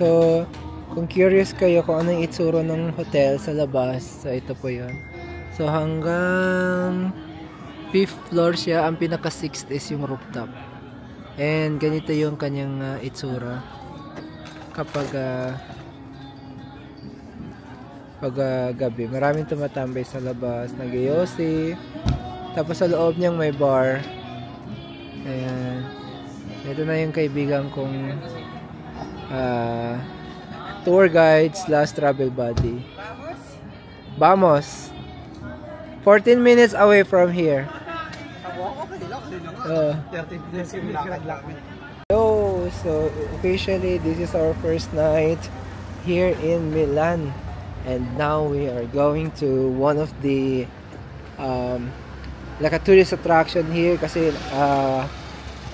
So, kung curious kayo kung ano yung itsura ng hotel sa labas, so ito po yun. So, hanggang 5th floor siya. Ang pinaka 6th is yung rooftop. And ganito yung kanyang itsura kapag gabi. Maraming tumatambay sa labas, nag-yosi. Tapos sa loob niyang may bar. Ayan. Ito na yung kaibigan kong tour guide / travel buddy. Vamos! 14 minutes away from here. So officially this is our first night here in Milan. And now we are going to one of the like a tourist attraction here kasi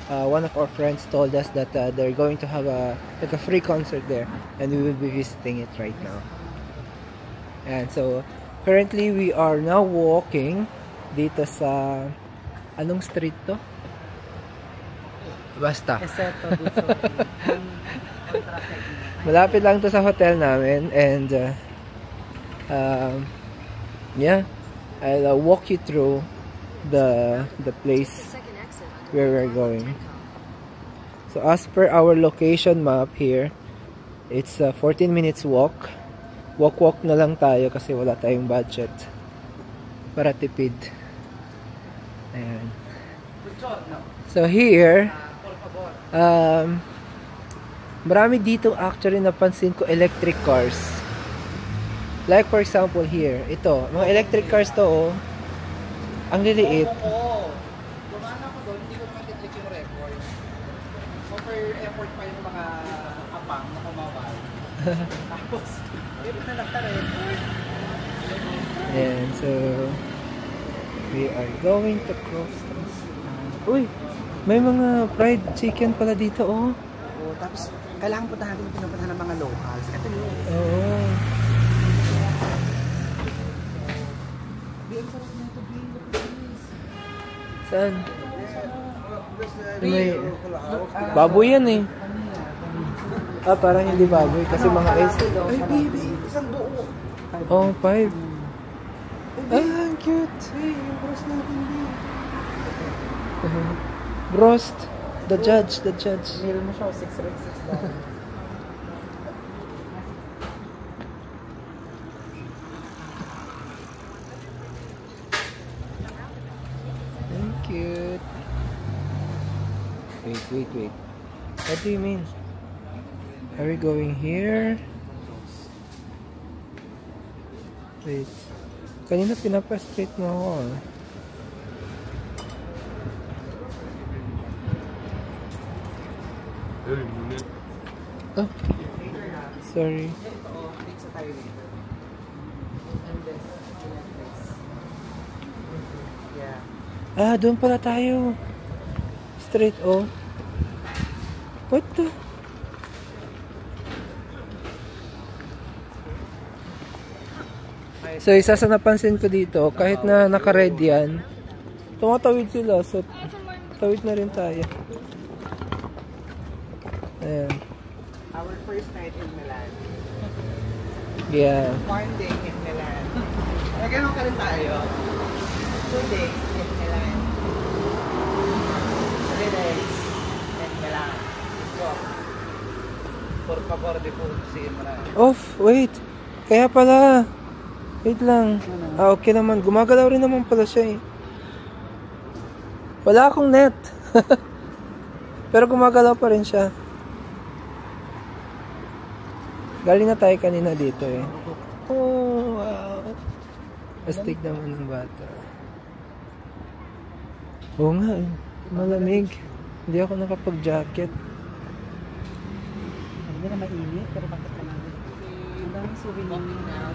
one of our friends told us that they're going to have a free concert there, and we will be visiting it right now. And so currently we are now walking dito sa anong street to? Basta. Malapit lang to sa hotel namin, and yeah, I'll walk you through the place where we're going. So as per our location map here, it's a 14 minutes walk. Walk na lang tayo kasi wala tayong budget para tipid. Ayan. So here, marami dito actually napansin ko electric cars. Like for example here, ito, mga electric cars to, oh. Ang liliit. Dumaan ako doon, hindi ko makiklik yung record. Super effort pa yung mga apang na kumabal. Tapos, dito na lang record. And so, we are going to cross this. Uy, may mga fried chicken pala dito, oh. Oo, tapos, kailangan puntahan natin pinupuntahan ng mga locals. Ito yun. Oo. Saan? May baboy yan eh. Parang hindi baboy kasi mga ice. Ay, baby, isang buo. Oh, 5. Ay, ang cute. Hey, yung brost natin din. Brost. The judge. Meal mo siya, 6 lang. Cute. Wait. What do you mean? Are we going here? Wait. Kanina pinapa-straight mo ako, ah. Oh. Sorry. Doon pala tayo. Straight, oh. What the? So, isa sa napansin ko dito, kahit na naka-red yan, tumatawid sila. So, tawid na rin tayo. Ayan. Our first night in Milan. Yeah. One day in Milan. Nagano'n ka rin tayo. 2 days in Milan. 3 days in Milan. So, por favor, di po si Milan. Off, wait. Kaya pala. Wait lang. Okay naman. Gumagalaw rin naman pala siya eh. Wala akong net. Pero gumagalaw pa rin siya. Galing na tayo kanina dito eh. Oh, wow. Astig naman ng bata. Oo nga eh. Malamig. Hindi ako nakapag-jacket. Hindi na mainit, pero bakit ka namin? Ang daming souvenir na.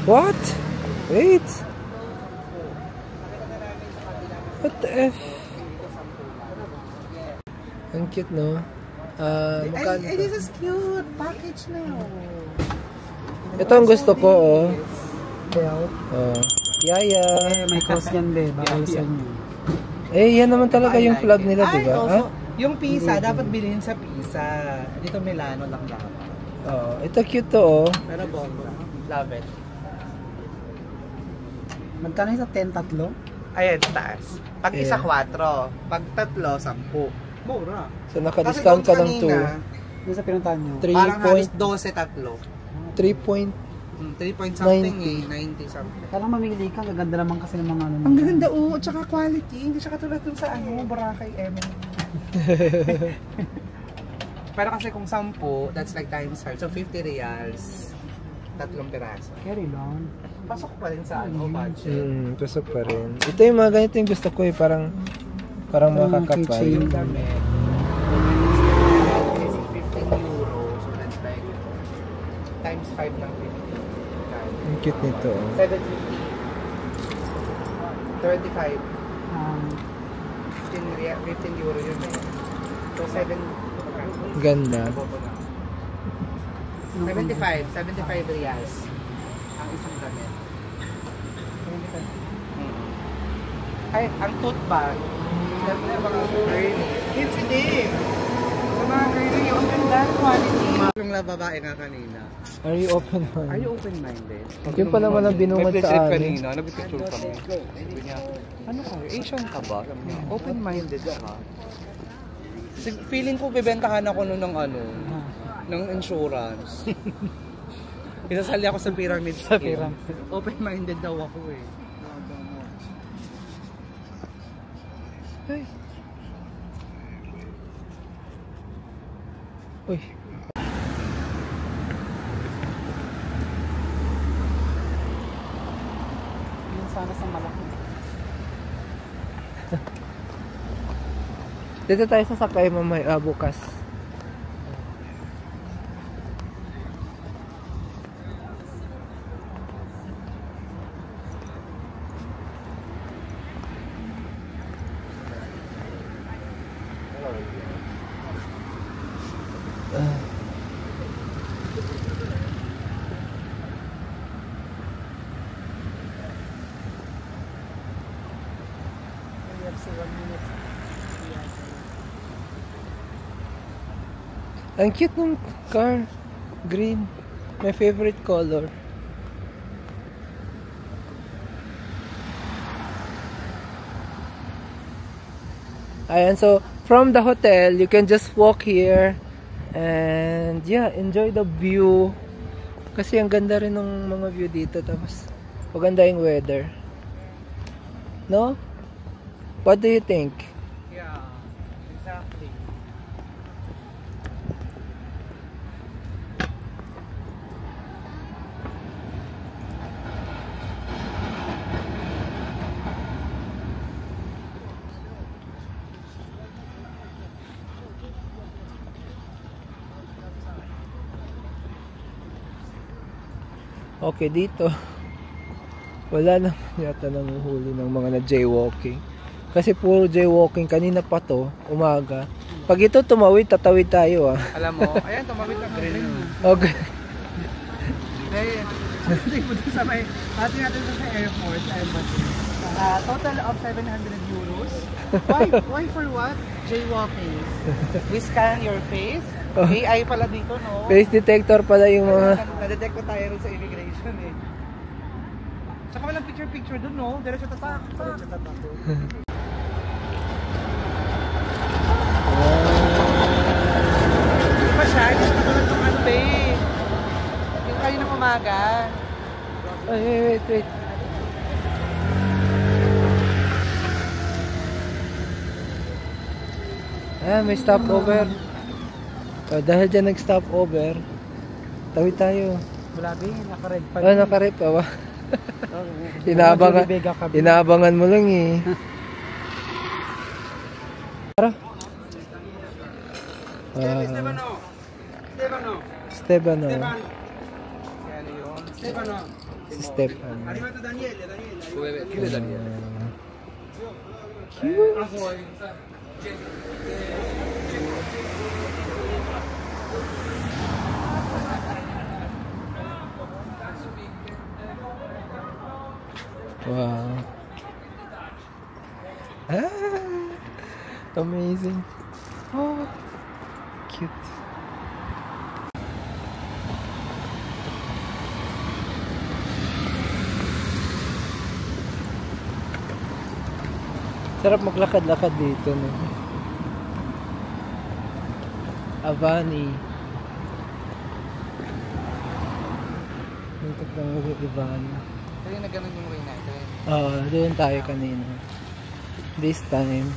What? Wait. What the F? Ang cute, no? Ay, this is cute. Package na yun. Ito ang gusto ko, oh. Belt. Oh. Yaya. May cost yan, be. Bawal sa inyo. Eh, yan naman talaga yung flag nila, di ba? Also, yung pizza, dapat bilhin sa pizza. isa. Dito Milano lang dapat. Oh, ito cute to oh. Pero bomba. Love it. Magkano yung sa 10 tatlo? Ayan, taas. Pag isa, Yeah. 4. Pag tatlo, 10. Mura. So naka-discount ka ng 2. Doon sa pinuntahan nyo? 3 Parang halos point 12 tatlo. 3 point 3 point something 90. 90 something. Kaya lang mamili ka, gaganda naman kasi ng mga ano. Ang ganda oo, tsaka quality. Hindi siya katulad dun sa Boracay Emin. Pero kasi kung 10, that's like times 5. So 50 reals. 3 piraso. Carry lang. Pasok pa rin sa budget. pasok pa rin. Ito yung mga ganito yung gusto ko eh, parang makakapal. keychain. Yung damit. Is 15 euro. So that's like times 5 ng 50. Ang cute nito. Oh. 750. 35. 15 euro yun eh. So 7. Ganda. 75 reals. Ang isang damit. Ay, ang tote bag. Sabi na mga girly. Kids, hindi. Sa mga girly, yung ganda, quality. Yung babae nga kanina. Are you open minded? Are you open-minded? Yun pa naman ang binungad sa amin. kanina, nag-picture kami. Sabi niya, ano ka? Asian ka ba? Sabi niya, open-minded ka. Feeling ko bibentahan ako nun ng ng insurance. Isasali ako sa pyramid scheme. Open-minded daw ako eh. Ay. Uy. Yung sana sa malaki. Dito tayo sasakay mamaya bukas. Ang cute ng car. Green. My favorite color. Ayan, so from the hotel, you can just walk here and yeah, enjoy the view. Kasi ang ganda rin ng mga view dito, tapos maganda yung weather. No? What do you think? Yeah, exactly. Okay, dito wala na yata nanguhuli ng mga na jaywalking. Kasi puro jaywalking kanina pa to, umaga. Pag ito tumawid, tatawid tayo ah. Alam mo, ayan, tumawid lang green. Okay. Hindi po dun sa may, atin natin sa airport, sa embassy. Total of 700 euros. Why for what? Jaywalking. We scan your face. Oh. AI pala dito, no? Face detector pala yung mga Na-detect ko tayo rin sa immigration eh. Tsaka walang picture-picture dun, no? Diretso tatak. Diretso tatak. Di ba siya? Hindi siya katulad ng ano ba eh. Yung kayo ng umaga. Ay, wait. May stopover. So, dahil dyan nag-stopover, tawid tayo. Wala ba naka-red pa. Naka-red pa ba? Inaabangan mo lang eh. Tara. Stefano. Si Stefano. Wow. Amazing. Oh, cute. Sarap maglakad-lakad dito, no? Avani. Dito lang yung Avani. Kaya na ganun yung way natin. Oo, doon tayo kanina. This time.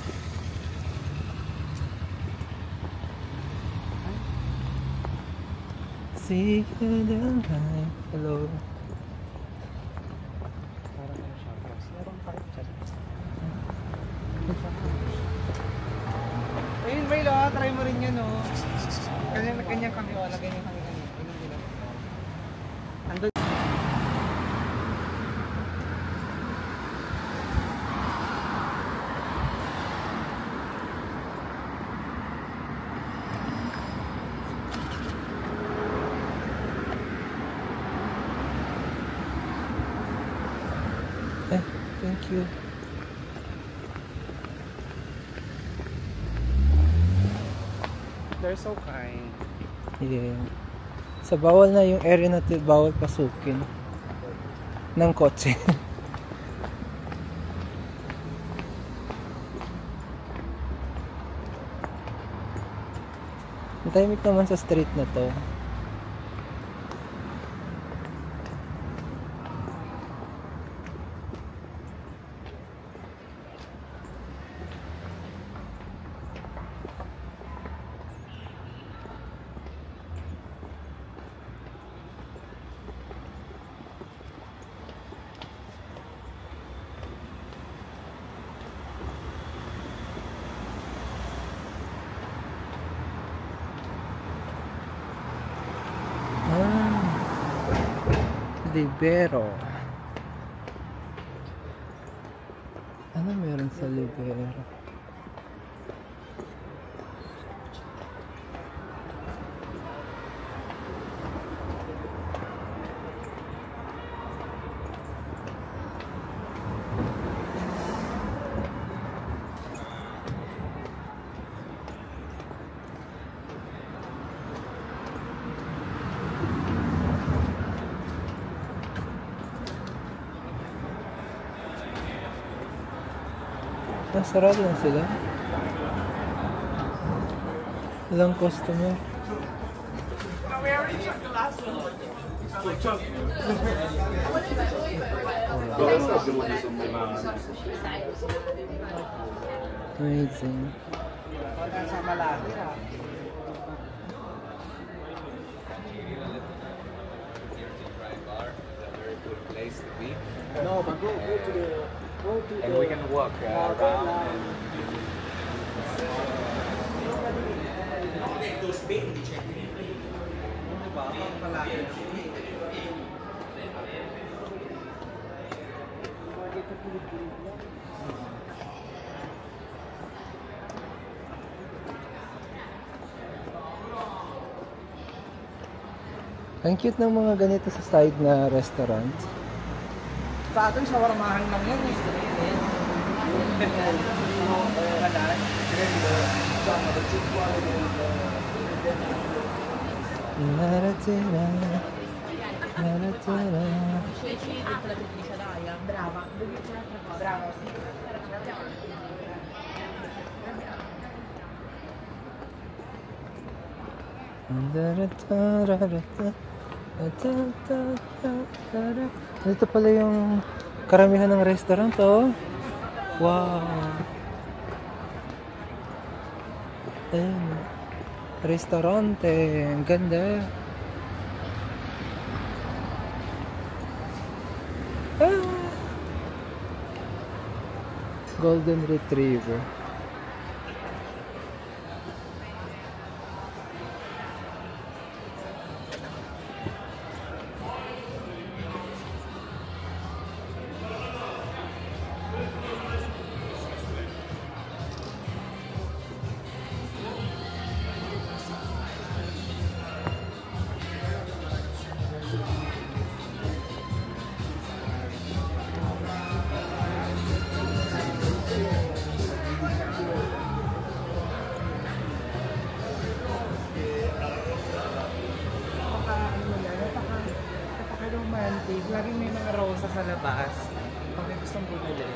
See you down high. Hello. Parang ano siya. Meron pa rin dyan. Ayun, Milo, try mo rin yan, oh. Ganyan kami, wala ganyan kami kanina. Ganyan din ako. Andun. Thank you. They're so kind. Yeah. Sa bawal na yung area natin, bawal pasukin ng kotse. Tahimik naman sa street na to. Libero. Ano meron sa Libero? Sarado na sila. Walang customer. Amazing. Sa malaki, ha? Place to be. No, but go to the... And we can walk around and... Ang cute ng mga ganito sa side na restaurant. Sa atin, shawarmahan lang yan eh. Naratina, naratina. Ito pala yung karamihan ng restaurant, oh. Wow. Ayan. Restaurante. Ang ganda. Ah. Golden Retriever. Romantic. Laging may mga rosa sa labas. Pag may gustong bumili.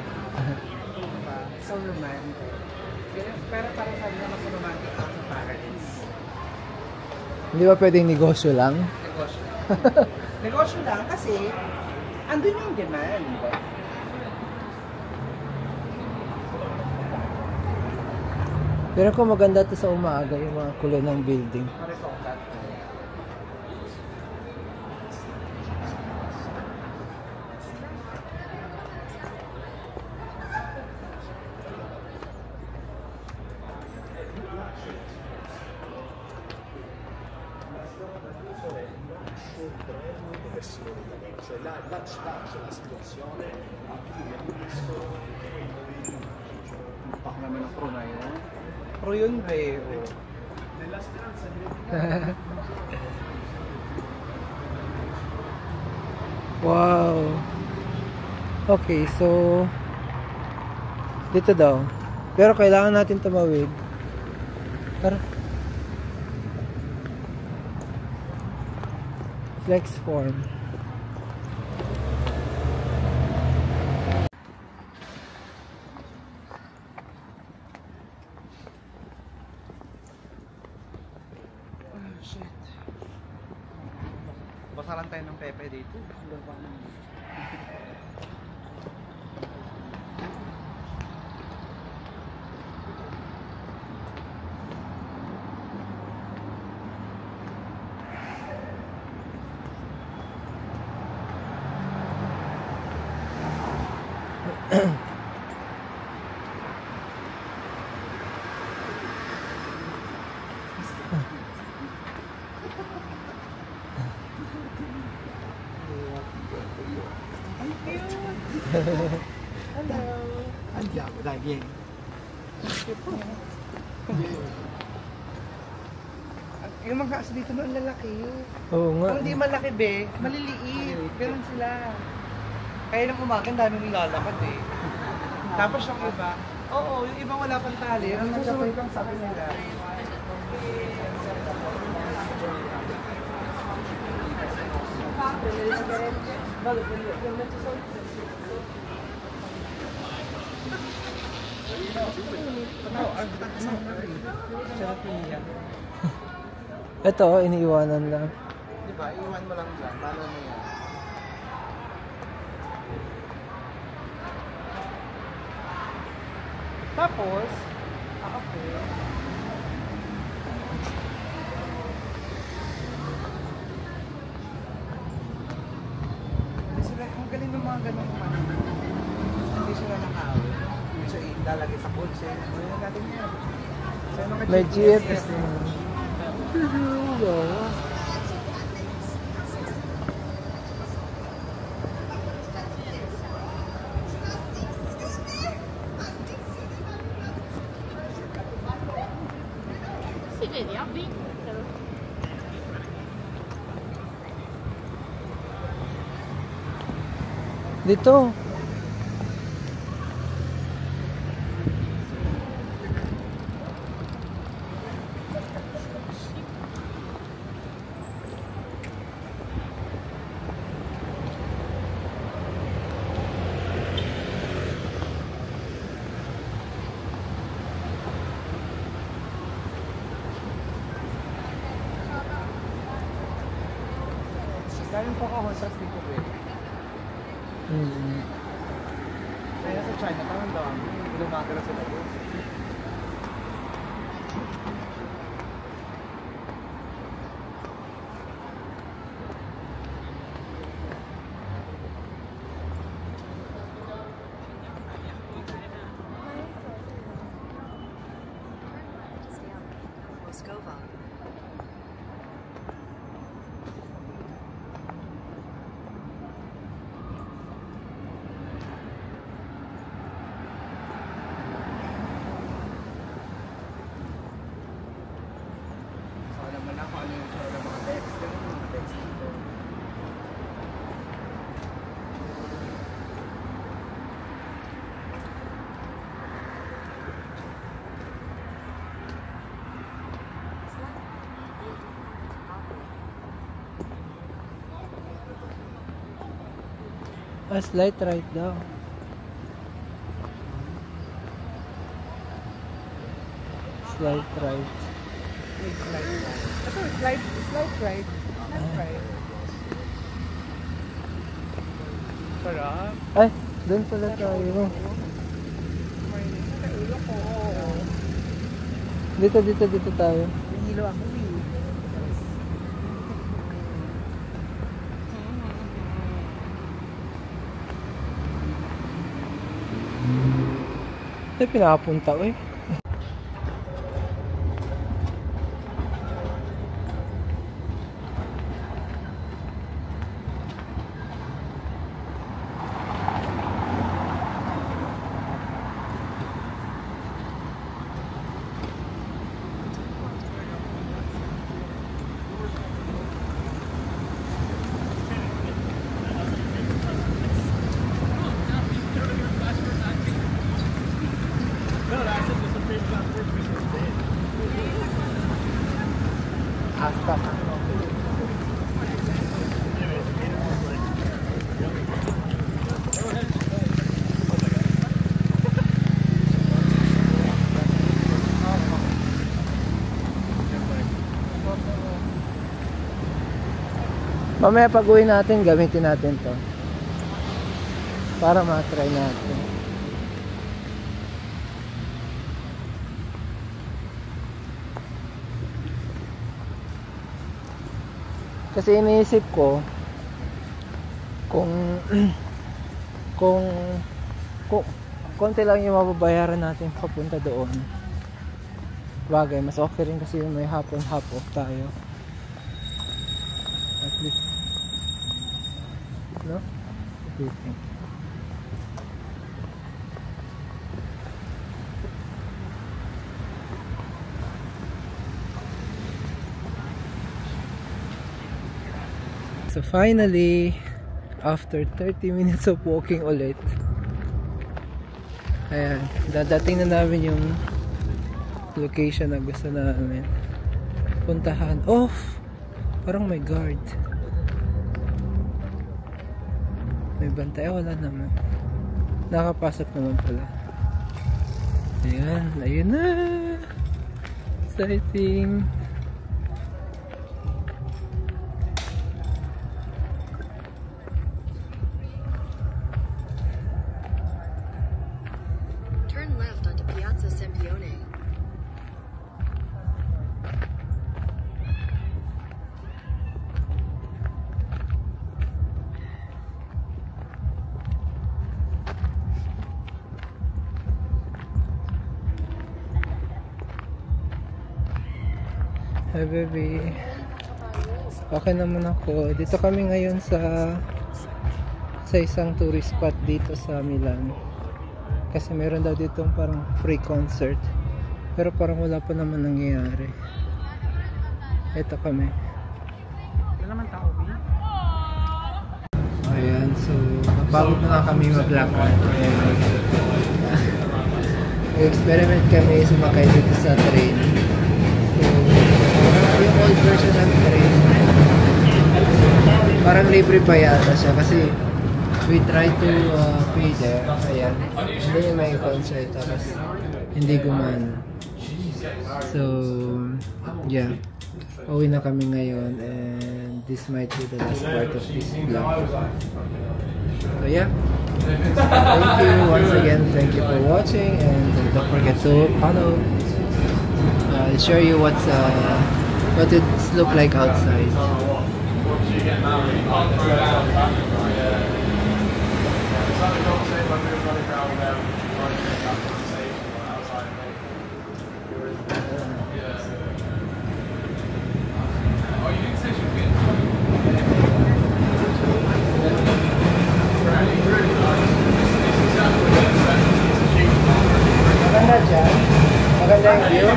ba? So romantic. Pero para sabi na mas romantic ako sa Paris. Hindi ba pwedeng negosyo lang? Negosyo. Negosyo lang kasi andun yung demand. Pero kung maganda to sa umaga, yung mga kulay ng building. Pak naman ang pro na yun. Pro yun, be. Oh. Wow. Okay, so dito daw. Pero kailangan natin tumawid. Tara. Flex form. Shit. Basaran tayo ng pepe dito. Hello. Andiamo, dai, vieni. Yung mga aso dito noon lalaki. Oo nga. Kung hindi malaki, be, maliliit. Ganun sila. Kaya nang umakin, daming nilalakad eh. Tapos yung iba, oo, yung iba wala pang tali. Ang susunod lang sabi nila. Ito, iniiwanan lang. Diba, iwan mo lang dyan. Paano mo yan? Tapos, okay. Hindi sila, ang galing ng mga ganong man. Hindi sila nakawin. Hindi siya ilalagay sa kotse. Ano natin yan? So, mga May GPS. Si vedi, abbi. Dito. Galing po ako sa dito eh. Kaya sa China, parang daw, lumagara sila doon. Moskova. So, alam mo na kung ano yung show ng mga text. Ganun yung mga text dito. Slight right daw. Slide ride. Ito, slide ride. Slide ride. Sarap. Ay, doon pala tayo. Dito tayo. Nahilo ako eh. Ay, pinapunta ko eh. Mamaya pag uwi natin, gamitin natin to para matry natin. Kasi iniisip ko kung konti lang yung mababayaran natin papunta doon. Bagay, mas okay rin kasi yung may hapon half off tayo. At least, no? What do you think? So finally, after 30 minutes of walking ulit, ayan, dadating na namin yung location na gusto namin puntahan. Off! Parang may guard. May bantay. Wala naman. Nakapasok naman pala. Ayan. Ayun na. Exciting. Turn left onto Piazza Sempione. Hi baby. Okay naman ako. Dito kami ngayon sa isang tourist spot dito sa Milan. Kasi meron daw ditong parang free concert. Pero parang wala pa naman nangyayari. Ito kami. Wala naman tao eh. Ayan, so napagod na kami maglakad. Experiment kami sumakay dito sa train. So, yung old version ng train, parang libre pa yata siya kasi we tried to pay there. Ayan, hindi yung may concert tapos hindi gumana. So, yeah, uwi na kami ngayon and this might be the last part of this vlog. So yeah, thank you once again, thank you for watching, and don't forget to follow. I'll show you what it look like outside. Maganda dyan. Maganda yung view.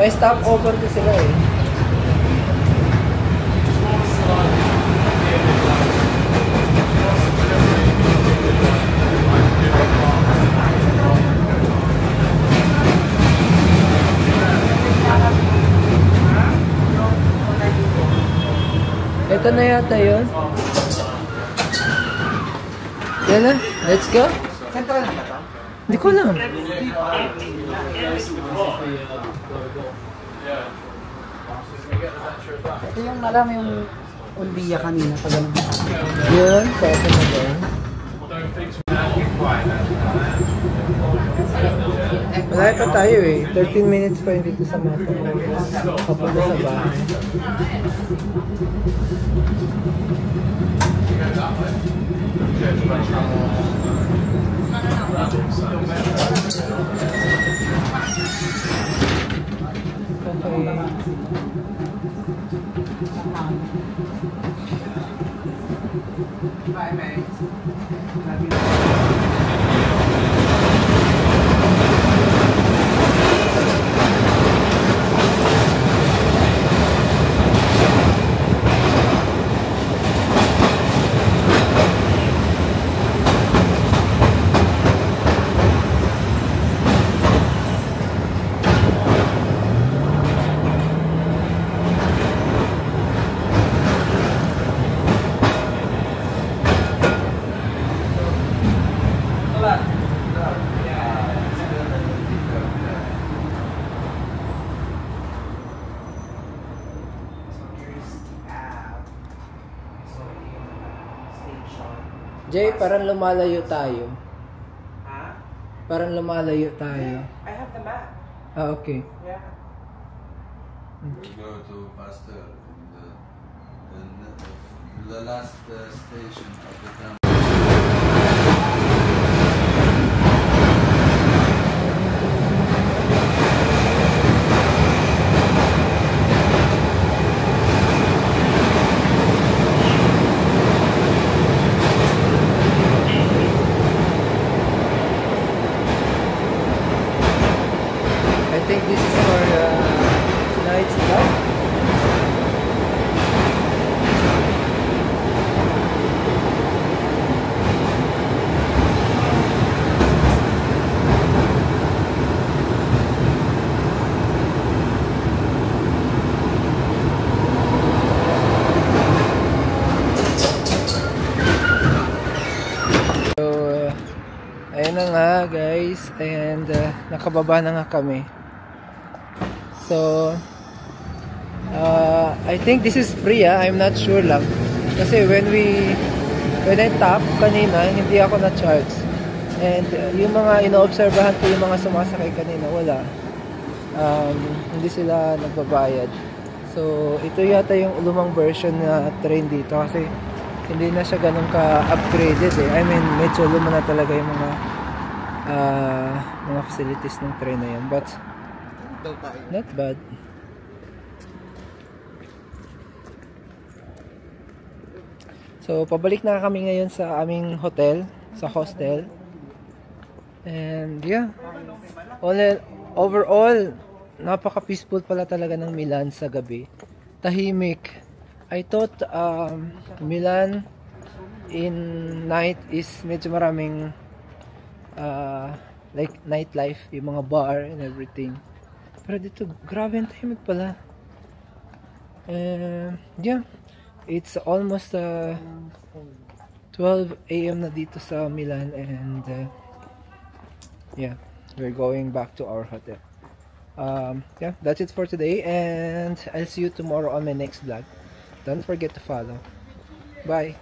May stopover ko sila eh. Ito na yata yun. Yan na, let's go. Central na ba ito? Hindi ko alam. Ito yung alam yung Olvia kanina pag ganun. Yun, pwede na doon. Malaya pa tayo eh. 13 minutes pa yun dito sa mapa. Kapunta sa bahay. Bye, mate. Jay, parang lumalayo tayo. Ha? Parang lumalayo tayo. I have the map. Ah, okay. Yeah. We go to Pasteur in the last station of the town. I think this is for tonight's vlog. So, ayun na nga guys, and nakababa na nga kami. So, I think this is free I'm not sure lang. Kasi when I tap kanina, hindi ako na-charge. And yung mga inoobserbahan ko, yung mga sumasakay kanina, wala. Hindi sila nagbabayad. So, ito yata yung lumang version na train dito kasi hindi na siya ganun ka-upgraded eh. I mean, medyo luma na talaga yung mga facilities ng train na yan. But, not bad. So, pabalik na kami ngayon sa aming hotel, sa hostel. And yeah, overall, napaka-peaceful pala talaga ng Milan sa gabi. Tahimik. I thought Milan in night is medyo maraming like nightlife, yung mga bar and everything. Pero dito, grabe ang tahimik pala. Yeah, it's almost 12 AM na dito sa Milan and yeah, we're going back to our hotel. Yeah, that's it for today and I'll see you tomorrow on my next vlog. Don't forget to follow. Bye.